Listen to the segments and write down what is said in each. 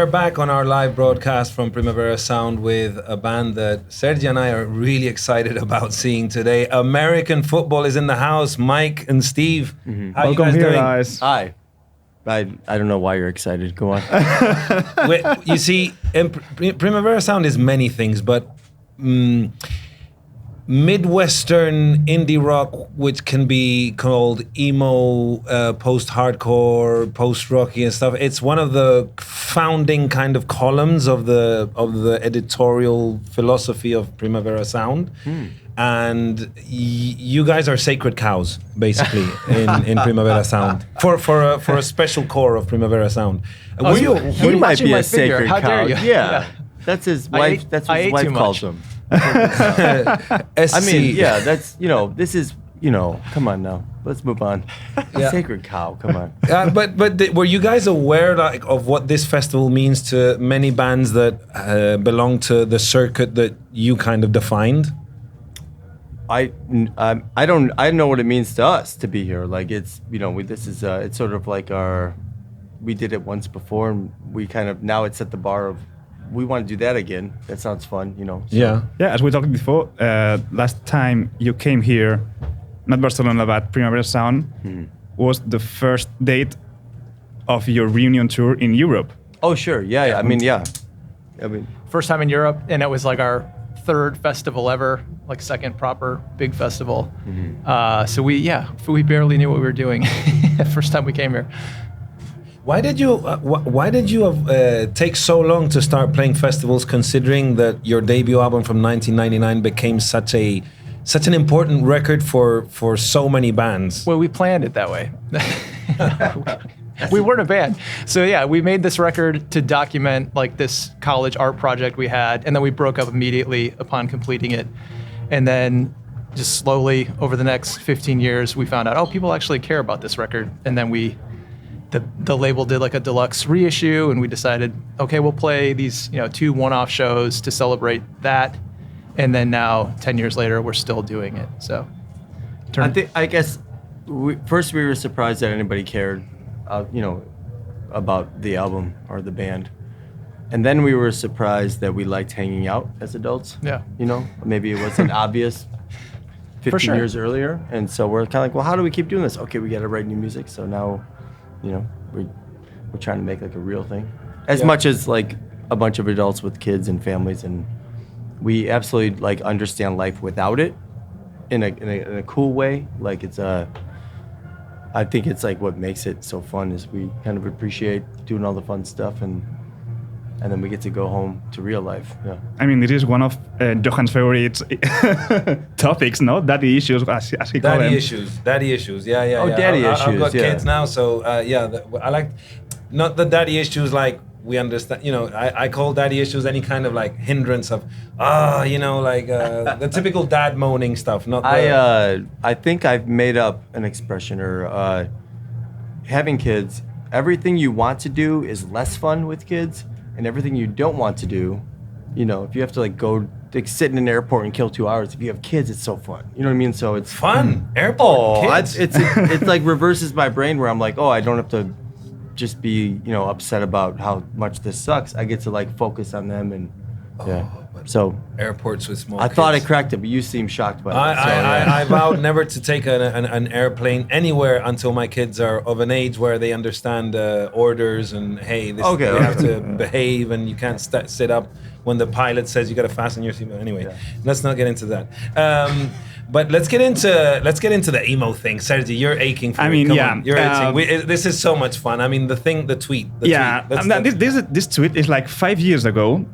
are back on our live broadcast from Primavera Sound with a band that Sergi and I are really excited about seeing today. American football is in the house. Mike and Steve, how Welcome you guys here, doing? guys. Hi. I don't know why you're excited. Go on. You see, Primavera Sound is many things, but Midwestern indie rock, which can be called emo, post-hardcore, post-rocky and stuff. It's one of the founding kind of columns of the editorial philosophy of Primavera Sound. And you guys are sacred cows, basically, in Primavera Sound for a special core of Primavera Sound. He might be a sacred How cow. dare you? Yeah. That's his wife. That's what I his ate wife too calls much. him. SC. I mean, yeah. That's this is Come on now. Let's move on. Yeah. Sacred cow. Come on. But were you guys aware of what this festival means to many bands that belong to the circuit that you kind of defined? I know what it means to us to be here. Like it's it's sort of like we did it once before, and we kind of now it's at the bar of we want to do that again. That sounds fun, So. Yeah. Yeah, as we talked before, last time you came here, not Barcelona, but Primavera Sound, was the first date of your reunion tour in Europe. Oh sure, yeah. I mean, First time in Europe, and it was like our third festival ever, like second proper big festival. So we barely knew what we were doing first time we came here. Why did you take so long to start playing festivals, considering that your debut album from 1999 became such an important record for so many bands? Well, we planned it that way. We weren't a band. So yeah, we made this record to document like this college art project we had, and then we broke up immediately upon completing it. And then just slowly over the next 15 years, we found out, people actually care about this record. And then the label did like a deluxe reissue, and we decided, okay, we'll play these 2 one-off shows to celebrate that. And then now 10 years later, we're still doing it. So I guess first we were surprised that anybody cared, about the album or the band. And then we were surprised that we liked hanging out as adults. Yeah. Maybe it wasn't obvious 15 years earlier. And so we're kind of like, well, how do we keep doing this? Okay, we got to write new music. So now, we're trying to make like a real thing. As much as like a bunch of adults with kids and families, and we absolutely like understand life without it in a cool way. Like I think it's like what makes it so fun is we kind of appreciate doing all the fun stuff, and then we get to go home to real life. Yeah. I mean, it is one of Johan's favorite topics, no? Daddy issues, as he calls them. Daddy issues. Yeah. Oh, daddy I've issues, got yeah. kids now, so I like not the daddy issues like we understand. I call daddy issues any kind of like hindrance of the typical dad moaning stuff. Not I think I've made up an expression or having kids. Everything you want to do is less fun with kids. And everything you don't want to do, if you have to like go sit in an airport and kill 2 hours, if you have kids, it's so fun. You know what I mean? So it's fun. Airport kids. It's like reverses my brain where I'm like, I don't have to just be upset about how much this sucks. I get to like focus on them and so airports with small I kids. thought I cracked it, but you seem shocked by it. I vowed never to take an airplane anywhere until my kids are of an age where they understand orders and hey, they have to behave and you can't sit up when the pilot says you got to fasten your seatbelt. Anyway, let's not get into that. But let's get into the emo thing. Sergi, you're aching for it. Come on, you're itching. This is so much fun. I mean, the tweet. This tweet is like 5 years ago.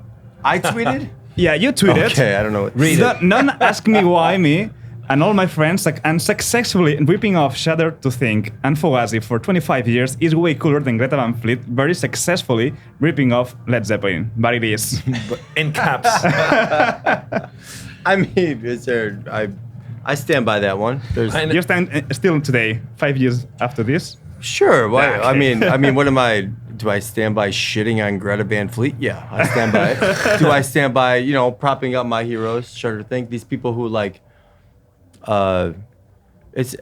I tweeted? Yeah, you tweeted. Okay, I don't know. Read it. None ask me why me, and all my friends unsuccessfully ripping off Shudder to Think and Fugazi for 25 years is way cooler than Greta Van Fleet very successfully ripping off Led Zeppelin. But it is. In caps. I mean, I stand by that one. You stand still today, 5 years after this? Sure. Why? I mean, what am I? Do I stand by shitting on Greta Van Fleet? Yeah, I stand by it. Do I stand by, propping up my heroes? Sure. Think these people who like,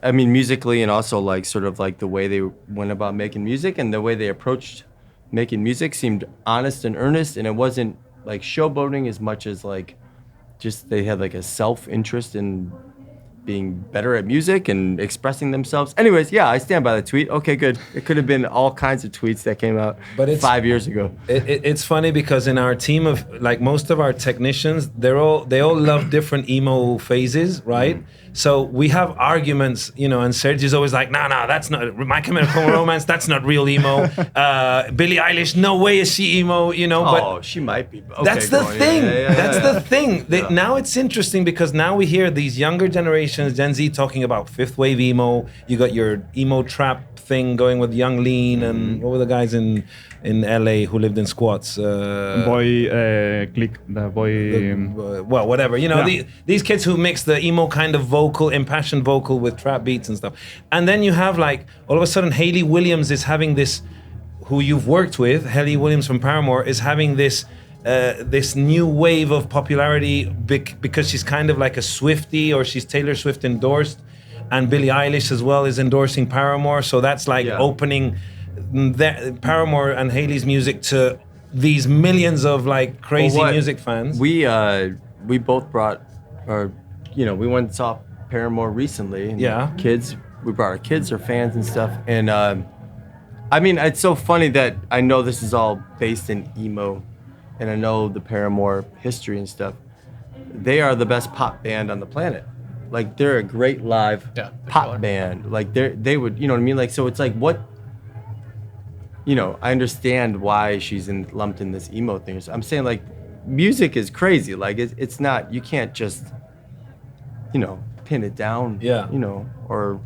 musically and also like sort of like the way they went about making music and the way they approached making music seemed honest and earnest, and it wasn't like showboating as much as like just they had like a self-interest in being better at music and expressing themselves. Anyways, yeah, I stand by the tweet. Okay, good. It could have been all kinds of tweets that came out 5 years ago. It's funny because in our team of like most of our technicians, they all love different emo phases, right? So we have arguments, you know, and Sergio's always like, no, that's not My Chemical Romance. That's not real emo. Billie Eilish, no way is she emo, you know. But she might be. Okay, that's the thing. That's the thing. Now it's interesting because now we hear these younger generations, Gen Z, talking about fifth wave emo. You got your emo trap thing going with Young Lean and what were the guys in LA who lived in squats? Well, whatever. You know, these kids who mix the emo kind of vocal, impassioned vocal with trap beats and stuff. And then you have like, all of a sudden, Hayley Williams is having this, who you've worked with, Hayley Williams from Paramore, is having this this new wave of popularity because she's kind of like a Swiftie, or she's Taylor Swift endorsed. And Billie Eilish as well is endorsing Paramore. So that's like opening Paramore and Hayley's music to these millions of like crazy music fans. We both brought we went and saw Paramore recently. And kids, we brought our kids, our fans and stuff. And I mean, it's so funny that I know this is all based in emo, and I know the Paramore history and stuff. They are the best pop band on the planet. Like, they're a great live pop band. Like, they would, you know what I mean? Like, so it's like, what, you know, I understand why she's lumped in this emo thing. I'm saying, like, music is crazy. Like, it's not, you can't just, you know, pin it down, you know, or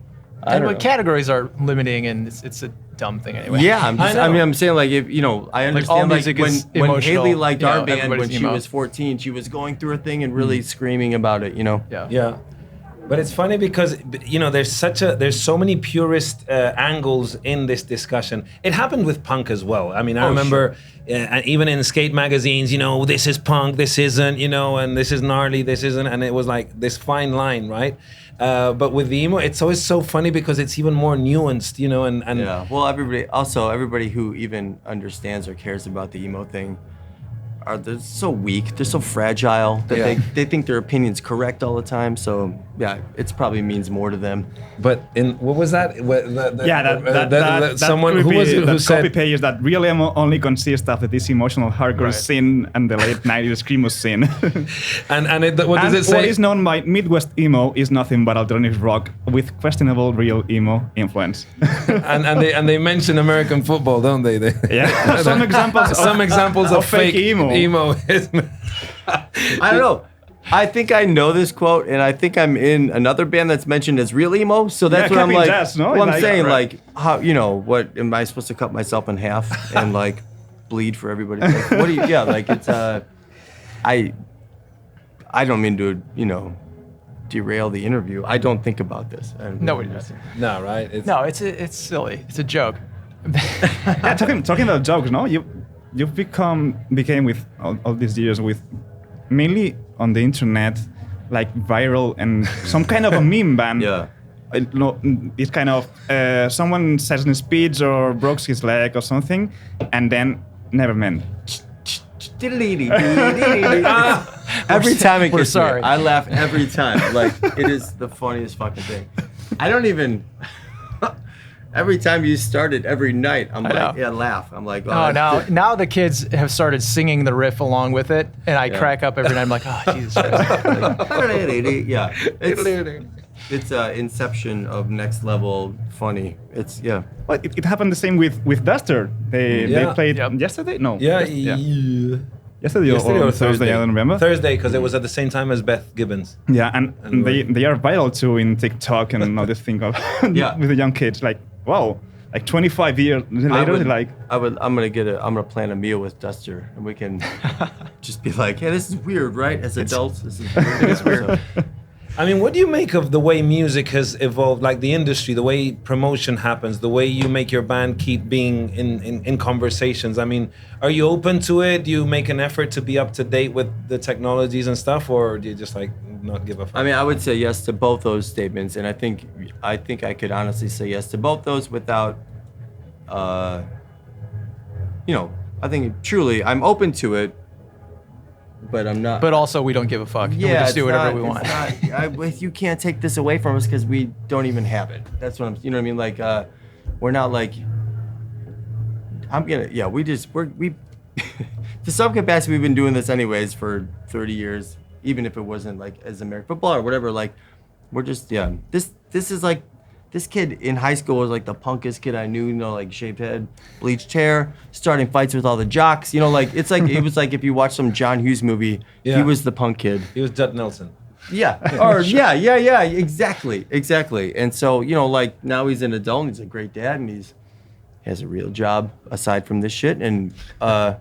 I don't know. Categories are limiting, and it's a dumb thing anyway. Yeah, I'm saying, like, if, you know, I understand, like when Hayley liked our band when she was 14, she was going through a thing and really screaming about it, you know? Yeah. But it's funny because, you know, there's so many purist angles in this discussion. It happened with punk as well. I mean, I remember even in skate magazines, you know, this is punk, this isn't, you know, and this is gnarly, this isn't, and it was like this fine line, right? But with the emo, it's always so funny because it's even more nuanced, you know, and yeah. Well, everybody who even understands or cares about the emo thing, they're so weak, they're so fragile that they think their opinion's correct all the time. So yeah, it probably means more to them. But what was that? Someone who was it who said copy paste that real emo only consists of this emotional hardcore scene and the late 90s screamo scene. What does it say? What is known by Midwest emo is nothing but alternative rock with questionable real emo influence. and they mention American football, don't they? Yeah. Some examples of fake emo. I don't know. I think I know this quote, and I think I'm in another band that's mentioned as real emo. So that's what I'm like. Well, I'm saying, like, how, you know, what am I supposed to cut myself in half and like bleed for everybody? Like, what do you? Yeah, like it's I don't mean to, you know, derail the interview. I don't think about this. Nobody does. No, right? It's silly. It's a joke. Yeah, talking about jokes, no, you've became with all these years with mainly on the internet, like viral and some kind of a meme band. Yeah. It's kind of someone says in a speech or broke his leg or something, and then never meant. Every time it gets me, I laugh every time. Like, it is the funniest fucking thing. I don't even. Every time you start it every night, I'm like, laugh. I'm like, oh. Now the kids have started singing the riff along with it, and I crack up every night. I'm like, oh, Jesus Christ. Yeah. It's inception of next level funny. It's, Well, it happened the same with Duster. They played yesterday? No. Yesterday or Thursday, I don't remember. Thursday, because it was at the same time as Beth Gibbons. Yeah, and they are viral too in TikTok and all this thing of with the young kids. Like, wow, like 25 years later, I'm gonna plan a meal with Duster, and we can just be like, hey, this is weird, right? As adults, this is weird. It is weird. I mean, what do you make of the way music has evolved, like the industry, the way promotion happens, the way you make your band keep being in conversations? I mean, are you open to it? Do you make an effort to be up to date with the technologies and stuff, or do you just like not give a fuck? I mean, I would say yes to both those statements, and I think I could honestly say yes to both those without, I think truly I'm open to it, but I'm not. But also, we don't give a fuck. Yeah, we just do whatever we want. You can't take this away from us because we don't even have it. That's what I'm. You know what I mean? Like, we're not like. We. To some capacity, we've been doing this anyways for 30 years, even if it wasn't like as American football or whatever. Like, we're just This is like. This kid in high school was like the punkest kid I knew, like shaved head, bleached hair, starting fights with all the jocks. Like it's like it was like if you watch some John Hughes movie, he was the punk kid. He was Judd Nelson. Yeah. Or yeah, exactly. And so, like now he's an adult and he's a great dad and he has a real job aside from this shit. And I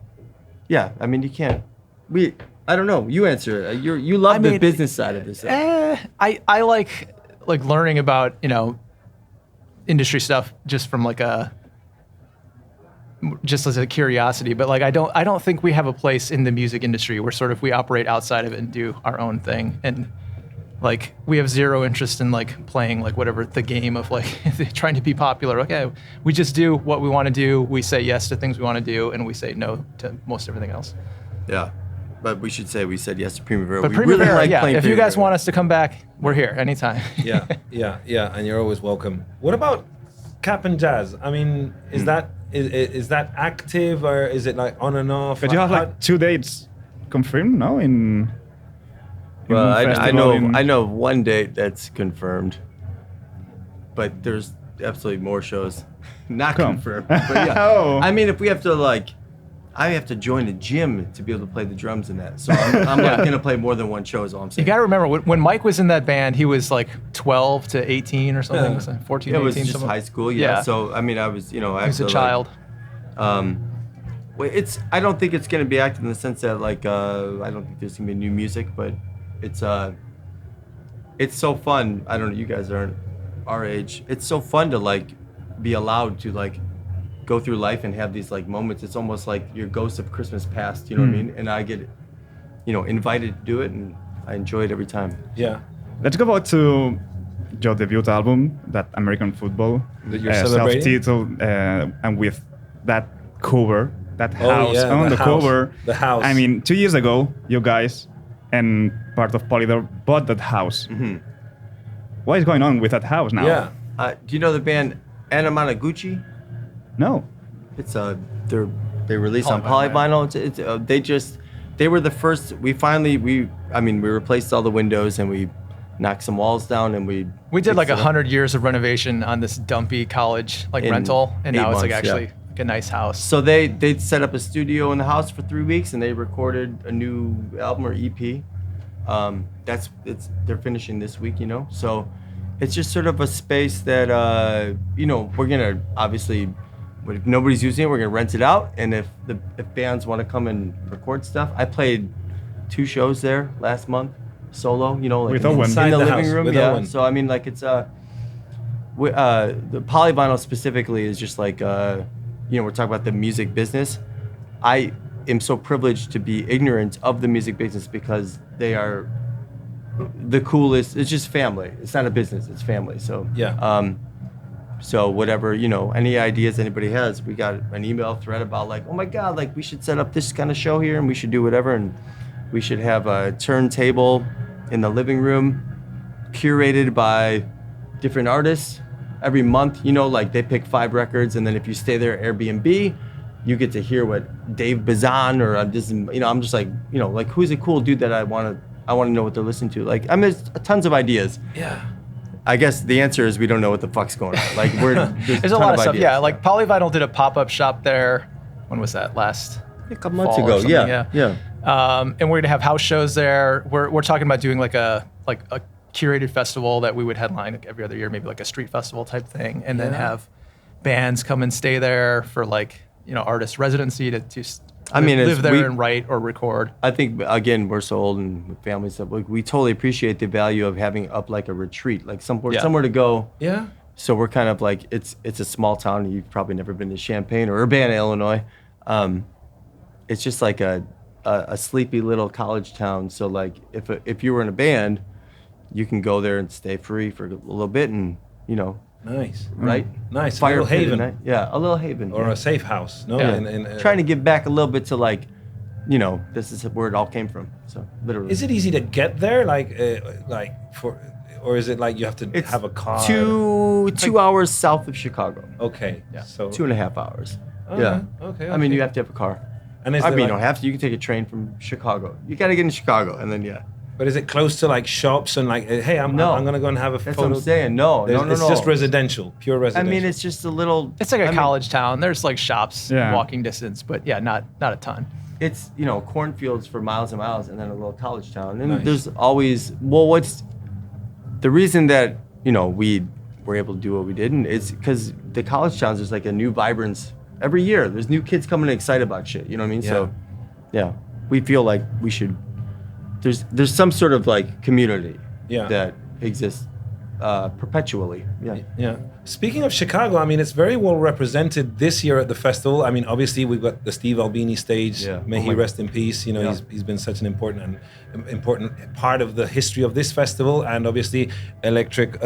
mean you can't I don't know. You answer. You love the business side of this. I like learning about, industry stuff just from just as a curiosity, but I don't think we have a place in the music industry where sort of we operate outside of it and do our own thing, and we have zero interest in playing whatever the game of trying to be popular. Okay, we just do what we want to do. We say yes to things we want to do, and we say no to most everything else. Yeah. But we should say we said yes to Primavera. But we Primavera, really like playing if Primavera. you guys want us to come back, we're here anytime. Yeah, and you're always welcome. What about Cap and Jazz? I mean, is that active or is it on and off? But you have 2 dates confirmed, no? Well, I know one date that's confirmed, but there's absolutely more shows not confirmed. But yeah, I mean, if we have to I have to join a gym to be able to play the drums in that. So I'm going to play more than one show is all I'm saying. You got to remember, when Mike was in that band, he was 12 to 18 or something. Yeah. 14, it 18. was just something. high school, yeah. So, I mean, I was, he was a child. I don't think it's going to be active in the sense that, I don't think there's going to be new music, but it's so fun. I don't know, you guys aren't our age. It's so fun to, be allowed to, go through life and have these moments. It's almost like your ghost of Christmas past, you know what I mean? And I get, invited to do it, and I enjoy it every time. Yeah. Let's go back to your debut album, that American Football, that you're celebrating, self-titled, and with that cover, that house on the cover. The house. I mean, 2 years ago, you guys and part of Polydor bought that house. Mm-hmm. What is going on with that house now? Yeah. Do you know the band Anamanaguchi? No. It's they released on polyvinyl. They were the first. We replaced all the windows and we knocked some walls down and we did 100 years of renovation on this dumpy college rental, and now it's actually a nice house. So they set up a studio in the house for 3 weeks and they recorded a new album or EP. They're finishing this week, So it's just sort of a space that we're gonna obviously. But if nobody's using it, we're gonna rent it out. And if bands want to come and record stuff, I played 2 shows there last month, solo. With Owen. In the living house, room. with Yeah. Owen. So I mean, it's the polyvinyl specifically is just we're talking about the music business. I am so privileged to be ignorant of the music business because they are the coolest. It's just family. It's not a business. It's family. So yeah. So whatever, any ideas anybody has, we got an email thread about oh my God, we should set up this kind of show here and we should do whatever. And we should have a turntable in the living room curated by different artists every month. They pick 5 records. And then if you stay there at Airbnb, you get to hear what Dave Bazan or I'm just who's a cool dude that I want to know what they're listening to. There's tons of ideas. Yeah. I guess the answer is we don't know what the fuck's going on. There's a lot of stuff. Yeah, Polyvinyl did a pop-up shop there. When was that? A couple months ago. Yeah. And we're gonna have house shows there. We're talking about doing a curated festival that we would headline every other year, maybe a street festival type thing, and then have bands come and stay there for artist residency to live there and write or record. I think again we're so old and with family stuff. We totally appreciate the value of having up a retreat, somewhere to go. Yeah. So we're kind of it's a small town. You've probably never been to Champaign or Urbana, Illinois. It's just a sleepy little college town. So if you were in a band, you can go there and stay free for a little bit and Nice. right? Nice. A Fire little pit at haven. night. Yeah, a little haven. Or yeah. a safe house. No, Yeah. Trying to give back a little bit to like, you know, this is where it all came from. So literally. Is it easy to get there? Or is it like you have to It's have a car? two hours south of Chicago. Okay. Yeah. So 2.5 hours. Okay, Yeah. okay, I mean, okay. you have to have a car. And is I there mean, you like- don't have to. You can take a train from Chicago. You got to get in Chicago, and then yeah. But is it close to like shops and like, hey, I'm gonna go and have a That's photo? what I'm saying. No. It's just residential, pure I residential. mean, it's just a little. It's like a I mean, college town. There's like shops, Yeah. walking distance, but yeah, not a ton. It's, you know, cornfields for miles and miles, and then a little college town. And Nice. there's always, well, what's the reason that, you know, we were able to do what we did, and it's because the college towns, there's like a new vibrance every year. There's new kids coming in excited about shit. You know what I mean? Yeah. So, yeah, we feel like we should. There's some sort of like community Yeah. that exists perpetually. Yeah. Yeah. Speaking of Chicago, I mean, it's very well represented this year at the festival. I mean, obviously we've got the Steve Albini stage. Yeah. May Oh he my rest in peace. You know, Yeah. he's been such an important part of the history of this festival. And obviously, Electrical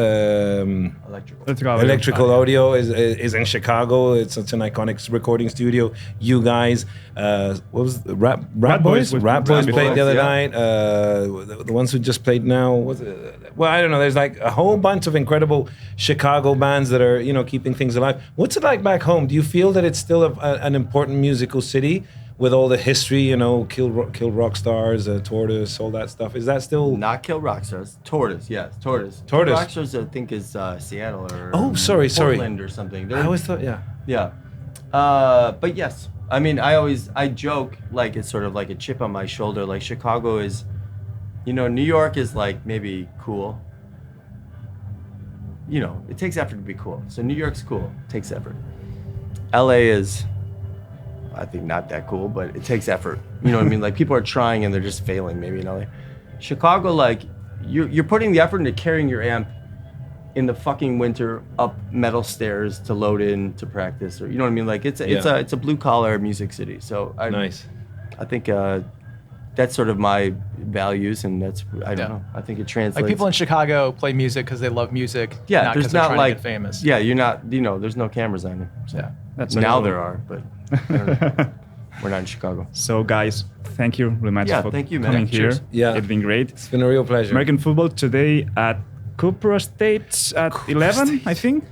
Audio is in Chicago. It's such an iconic recording studio. You guys, what was the Rap Boys? Rap Boys played the other yeah. night. The ones who just played now. Well, I don't know. There's like a whole bunch of incredible Chicago bands that are, you know, keeping things alive. What's it like back home? Do you feel that it's still an important musical city with all the history? You know, Kill Rock Stars, Tortoise, all that stuff. Is that still? Not Kill Rockstars. Tortoise, yes, Tortoise. Tortoise. Kill Rockstars, I think, is Seattle or Oh, sorry. Portland or something. I always thought, yeah. Yeah. But yes, I mean, I joke like it's sort of like a chip on my shoulder. Like Chicago is, you know, New York is like maybe cool. You know, it takes effort to be cool. So New York's cool. It takes effort. LA is, I think, not that cool, but it takes effort. You know what I mean? Like people are trying and they're just failing maybe in LA. Chicago, like you're putting the effort into carrying your amp in the fucking winter up metal stairs to load in to practice, or you know what I mean? Like it's a blue collar music city. So Nice. I think that's sort of my values, and that's I don't Yeah. know. I think it translates. Like people in Chicago play music because they love music, yeah, not because there's they're not trying like to get famous. Yeah, you're not. You know, there's no cameras on you. So. Yeah. That's Now cool. there are, but I don't know. We're not in Chicago. So guys, thank you very much Yeah, for thank you, man. coming here. Cheers. Yeah. It's been great. It's been a real pleasure. American football today at Cooper State at 11, I think.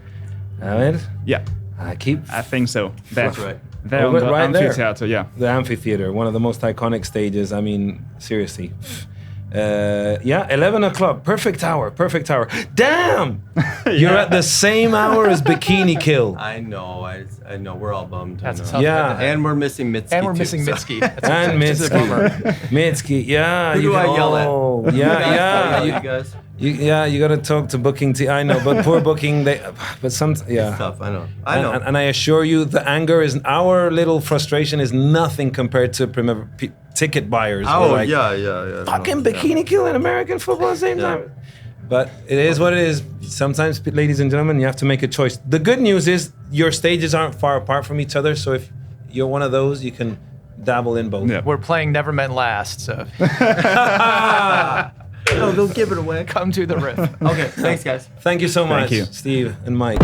A ver, Yeah, I keep I think so. That's right. There on Oh, the right there. amphitheater, yeah. the amphitheater, one of the most iconic stages. I mean, seriously. Yeah, 11 o'clock. Perfect hour. Damn! You're at the same hour as Bikini Kill. I know. I know. We're all bummed. I That's a know. tough Yeah. And we're missing Mitski. And we're too, missing so- Mitski. That's And which is a bummer. Mitski, yeah. Who do I yell at? Oh, You guys, I yeah. yell at you guys. You got to talk to booking team. I know, but poor booking. But some, yeah. It's tough. I know. I know. And I assure you, the anger is our little frustration is nothing compared to ticket buyers. who are Oh like, yeah. Fucking no, Bikini Kill and American football at the same Yeah. time. But it is what it is. Sometimes, ladies and gentlemen, you have to make a choice. The good news is your stages aren't far apart from each other. So if you're one of those, you can dabble in both. Yeah. We're playing Never Meant Last, so No, they'll give it away. come to the riff. Okay. Thanks, guys. Thank you so much, you. Steve and Mike.